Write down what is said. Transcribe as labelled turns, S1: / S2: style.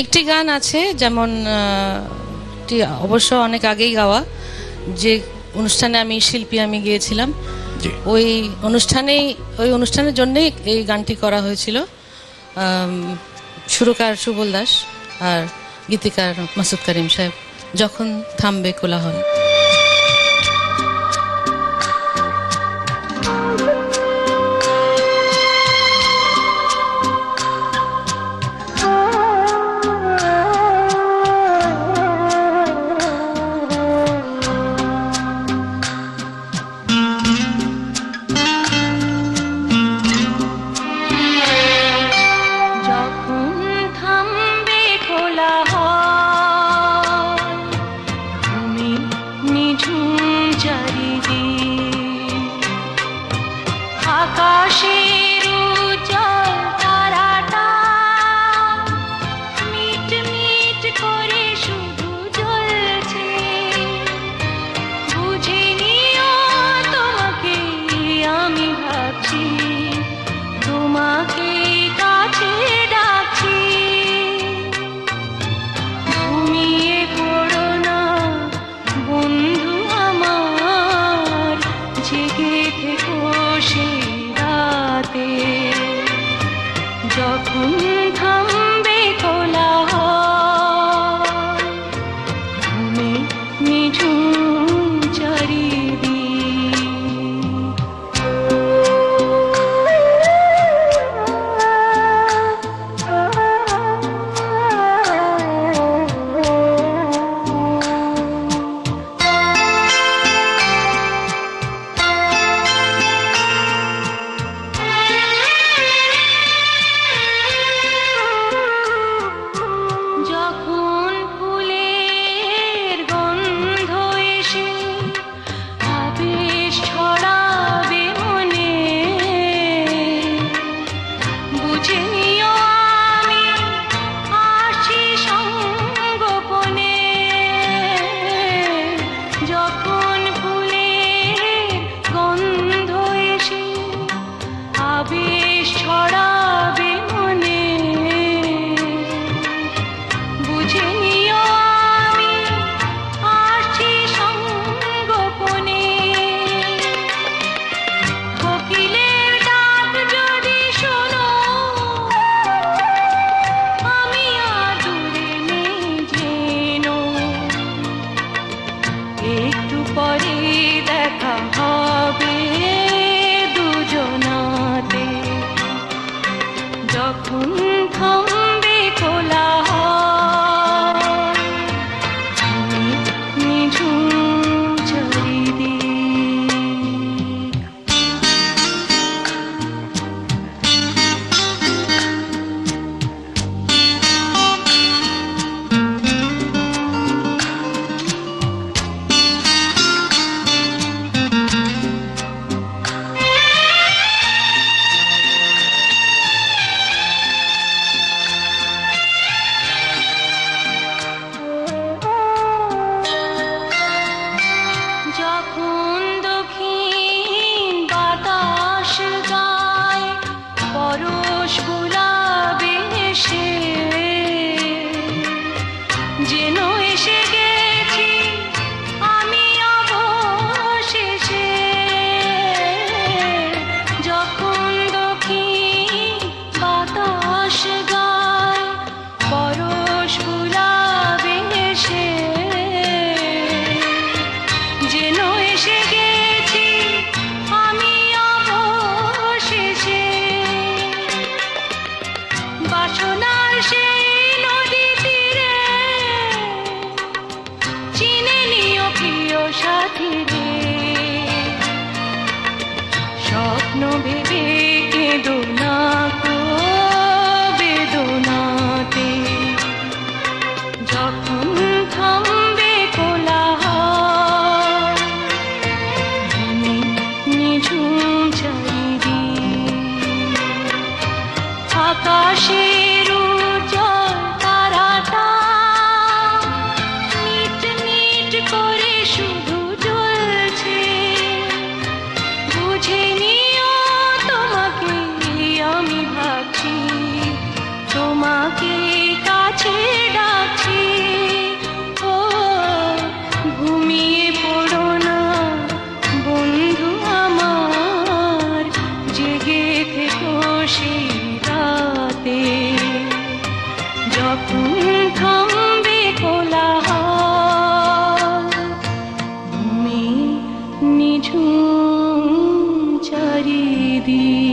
S1: একটি গান আছে, যেমন অবশ্য অনেক আগেই গাওয়া, যে অনুষ্ঠানে আমি শিল্পী আমি গিয়েছিলাম,
S2: জি।
S1: ওই অনুষ্ঠানের জন্যই এই গানটি করা হয়েছিল। সুরকার সুবল দাস আর গীতিকার মাসুদ করিম সাহেব। যখন থামবে কোলাহল।
S3: আকাশের উজ্জ্বল তারাটা মিট মিট করে শুধু জ্বলছে, বুঝে নিও তোমাকে আমি ভাবছি, তোমাকে কাছে ডাকছি। ঘুমিয়ে পড়ো না বন্ধু আমার, জেগে থেকো সে রাতে, যখন থামবে কোলাহল, ঘুমে নিঝুম চারিদিক। যখন ফুলের গন্ধ এসে আবেশ ছড়াবে মনে, বুঝে নিও আমি আসছি সঙ্গোপনে। যখন ফুলের গন্ধ এসে আবেশ ছড়াবে মনে, বুঝে নিও আমি আসছি সঙ্গোপনে। কোকিলের ডাক যদি শোনো, আমি আর দূরে নেই যেনো, একটু পরে দেখা হবে দুজনাতে, যখন থামবে কোলাহল, ঘুমে নিঝুম চারিদিক। যখন দক্ষিণ বাতাস গায় পরশ গুলাবে এসে, যেন এসে গেছি আমি অবশেষে। যখন দক্ষিণ বাতাস গায় পরশ গুলাবে এসে, যেন এসে গেছি আমি অবশেষে। বাসনার সেই নদী তীরে চিনে নিও প্রিয় সাথী রে, স্বপ্ন ভেবে কেঁদো না গো বেদনাতে, দিন।